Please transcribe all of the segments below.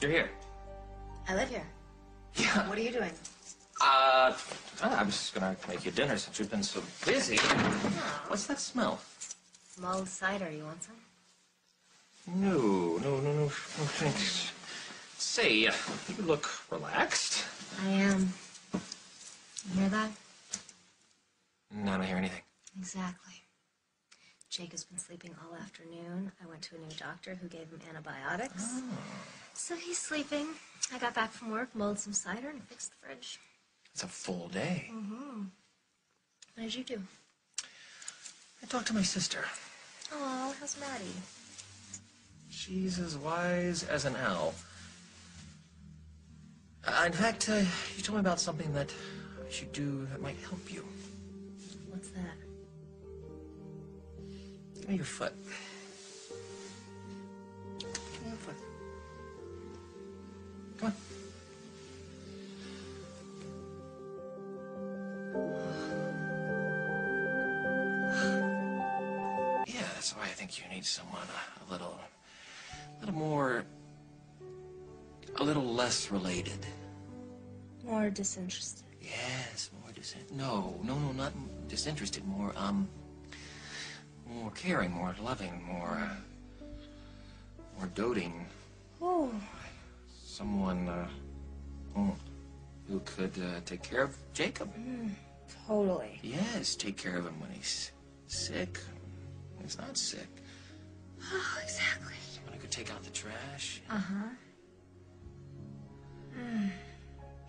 You're here. I live here. Yeah. What are you doing? I was just gonna make you dinner since you've been so busy. Oh. What's that smell? Mulled cider. You want some? No, thanks. Say, you look relaxed. I am. You hear that? No, I don't hear anything. Exactly. Jake has been sleeping all afternoon. I went to a new doctor who gave him antibiotics. Oh. So he's sleeping. I got back from work, mulled some cider, and fixed the fridge. It's a full day. Mm-hmm. What did you do? I talked to my sister. Oh, how's Maddie? She's as wise as an owl. In fact, you told me about something that I should do that might help you. What's that? Give me your foot. Give me your foot. Come on. Yeah, that's why I think you need someone a little more, a little less related. More disinterested. Yes, more No, not disinterested. More caring, more loving, more doting. Oh. Someone, who could take care of Jacob. Totally. Yes, take care of him when he's sick, when he's not sick. Oh, exactly. Someone who could take out the trash. Uh-huh.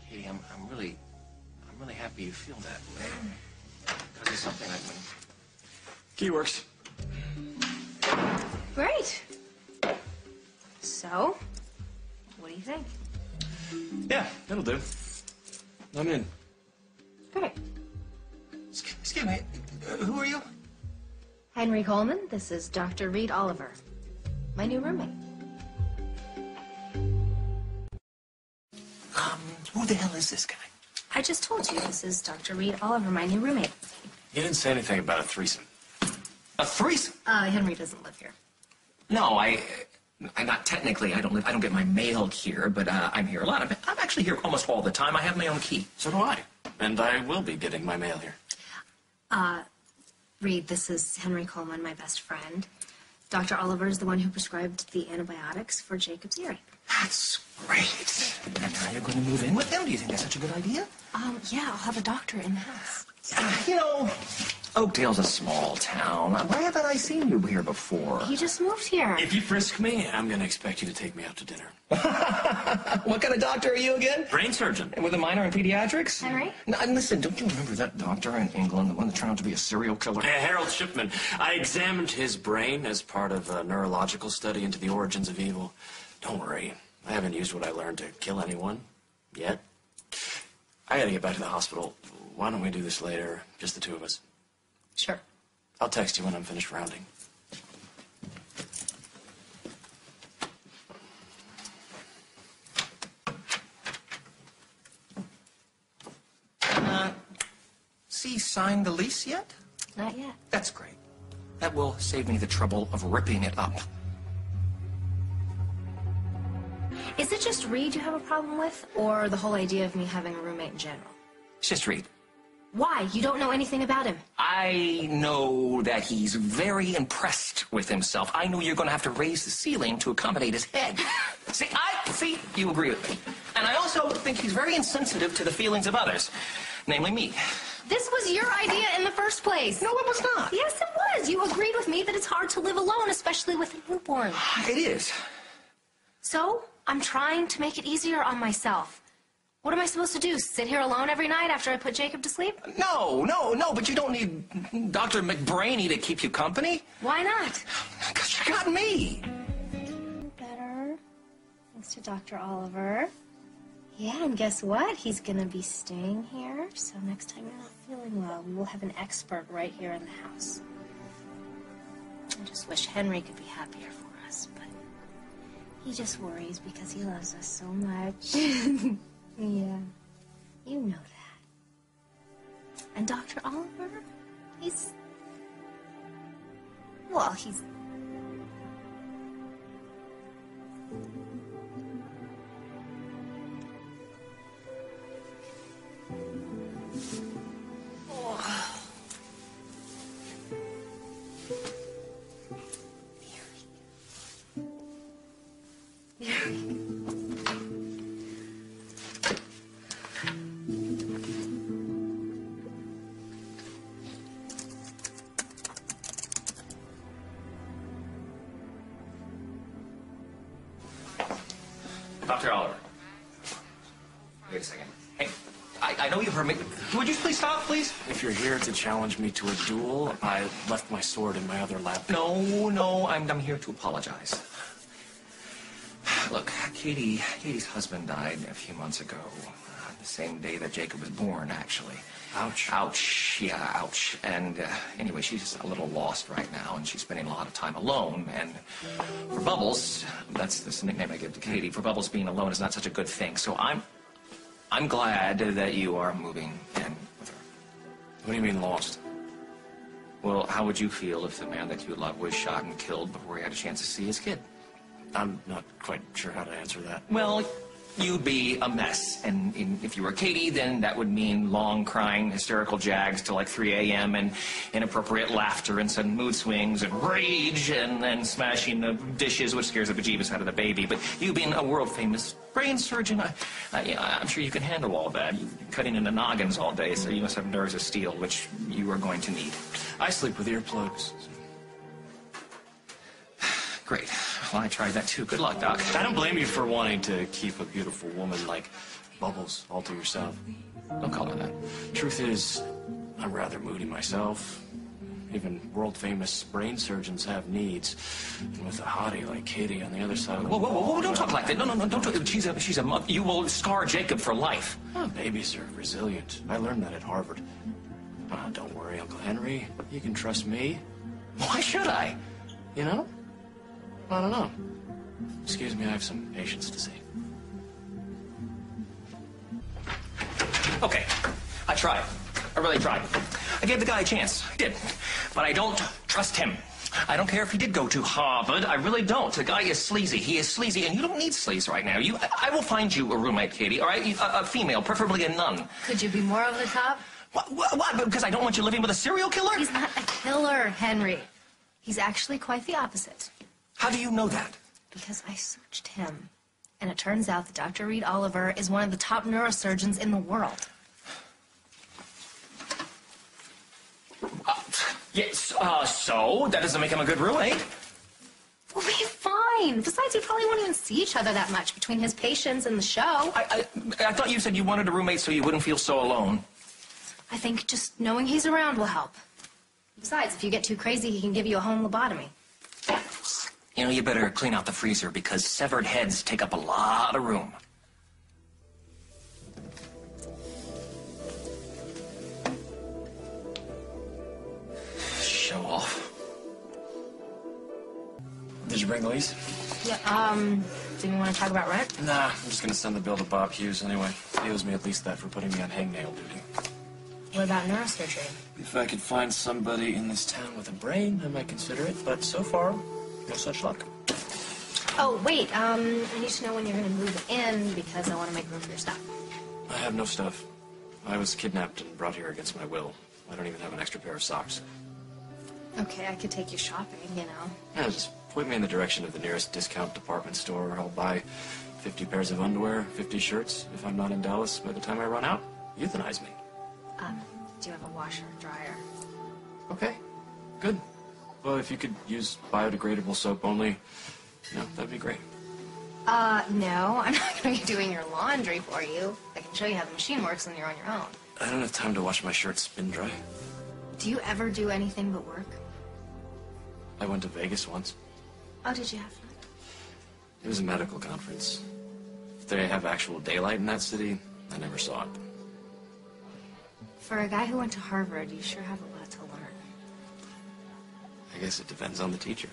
Katie, I'm really happy you feel that way. Because it's something I've been... Key works. Great. So, what do you think? Yeah, that'll do. I'm in. Great. Excuse me, who are you? Henry Coleman, this is Dr. Reid Oliver, my new roommate. Who the hell is this guy? I just told you, this is Dr. Reid Oliver, my new roommate. You didn't say anything about a threesome. A threesome? Henry doesn't live here. No, I'm not technically. I don't get my mail here, but I'm here a lot. I'm actually here almost all the time. I have my own key. So do I. And I will be getting my mail here. Reid, this is Henry Coleman, my best friend. Dr. Oliver is the one who prescribed the antibiotics for Jacob's earache. That's great. And now you're going to move in with him? Do you think that's such a good idea? Yeah, I'll have a doctor in the house. You know, Oakdale's a small town. Why haven't I seen you here before? He just moved here. If you frisk me, I'm going to expect you to take me out to dinner. What kind of doctor are you again? Brain surgeon. With a minor in pediatrics? Henry? No, and listen, don't you remember that doctor in England, the one that turned out to be a serial killer? Harold Shipman. I examined his brain as part of a neurological study into the origins of evil. Don't worry. I haven't used what I learned to kill anyone. Yet. I gotta get back to the hospital. Why don't we do this later? Just the two of us. Sure. I'll text you when I'm finished rounding. See, signed the lease yet? Not yet. That's great. That will save me the trouble of ripping it up. Is it just Reid you have a problem with, or the whole idea of me having a roommate in general? It's just Reid. Why? You don't know anything about him. I know that he's very impressed with himself. I know you're going to have to raise the ceiling to accommodate his head. See, you agree with me. And I also think he's very insensitive to the feelings of others, namely me. This was your idea in the first place. No, it was not. Yes, it was. You agreed with me that it's hard to live alone, especially with a newborn. It is. So, I'm trying to make it easier on myself. What am I supposed to do? Sit here alone every night after I put Jacob to sleep? No, but you don't need Dr. McBrainy to keep you company. Why not? Because you got me. Better. Thanks to Dr. Oliver. Yeah, and guess what? He's gonna be staying here, so next time you're not feeling well, we will have an expert right here in the house. I just wish Henry could be happier for us, but he just worries because he loves us so much. Yeah, you know that. And Dr. Oliver, he's... Dr. Oliver. Wait a second. Hey, I know you've heard me. Would you please stop, please? If you're here to challenge me to a duel, I left my sword in my other lap. No, I'm here to apologize. Look, Katie's husband died a few months ago. The same day that Jacob was born, actually. Ouch. Ouch, yeah, ouch. And anyway, she's a little lost right now, and she's spending a lot of time alone. And for Bubbles, that's the nickname I give to Katie, for Bubbles being alone is not such a good thing. So I'm glad that you are moving in with her. What do you mean lost? Well, how would you feel if the man that you love was shot and killed before he had a chance to see his kid? I'm not quite sure how to answer that. Well, you'd be a mess. And if you were Katie, then that would mean long, crying, hysterical jags till like 3 a.m. and inappropriate laughter and sudden mood swings and rage and then smashing the dishes, which scares the bejeebus out of the baby. But you being a world-famous brain surgeon, I'm sure you can handle all that. You're cutting into noggins all day, so you must have nerves of steel, which you are going to need. I sleep with earplugs. Great. Well, I tried that too. Good luck, Doc. I don't blame you for wanting to keep a beautiful woman like Bubbles all to yourself. Don't call her that. Truth is, I'm rather moody myself. Even world-famous brain surgeons have needs. And with a hottie like Katie on the other side of the Whoa, don't talk like that. No, don't talk. She's a mother. You will scar Jacob for life. Oh, babies are resilient. I learned that at Harvard. Don't worry, Uncle Henry. You can trust me. Why should I? You know? I don't know. Excuse me, I have some patients to see. Okay, I tried. I really tried. I gave the guy a chance. I did. But I don't trust him. I don't care if he did go to Harvard. I really don't. The guy is sleazy. He is sleazy, and you don't need sleaze right now. I will find you a roommate, Katie, all right? A female, preferably a nun. Could you be more over the top? What? Because I don't want you living with a serial killer? He's not a killer, Henry. He's actually quite the opposite. How do you know that? Because I searched him. And it turns out that Dr. Reid Oliver is one of the top neurosurgeons in the world. Yes, so? That doesn't make him a good roommate. We'll be fine. Besides, we probably won't even see each other that much between his patients and the show. I thought you said you wanted a roommate so you wouldn't feel so alone. I think just knowing he's around will help. Besides, if you get too crazy, he can give you a home lobotomy. You know, you better clean out the freezer because severed heads take up a lot of room. Show off. Did you bring the lease? Yeah, do you want to talk about rent? Nah, I'm just gonna send the bill to Bob Hughes anyway. He owes me at least that for putting me on hangnail duty. What about neurosurgery? If I could find somebody in this town with a brain, I might consider it, but so far, no such luck. Oh, wait, I need to know when you're going to move in because I want to make room for your stuff. I have no stuff. I was kidnapped and brought here against my will. I don't even have an extra pair of socks. Okay, I could take you shopping, you know. Yeah, just point me in the direction of the nearest discount department store. I'll buy 50 pairs of underwear, 50 shirts. If I'm not in Dallas by the time I run out, euthanize me. Do you have a washer or dryer? Okay, good. Well, if you could use biodegradable soap only, that'd be great. No, I'm not going to be doing your laundry for you. I can show you how the machine works when you're on your own. I don't have time to watch my shirts spin dry. Do you ever do anything but work? I went to Vegas once. Oh, did you have fun? It was a medical conference. If they have actual daylight in that city, I never saw it. For a guy who went to Harvard, you sure have a lot to learn. I guess it depends on the teacher.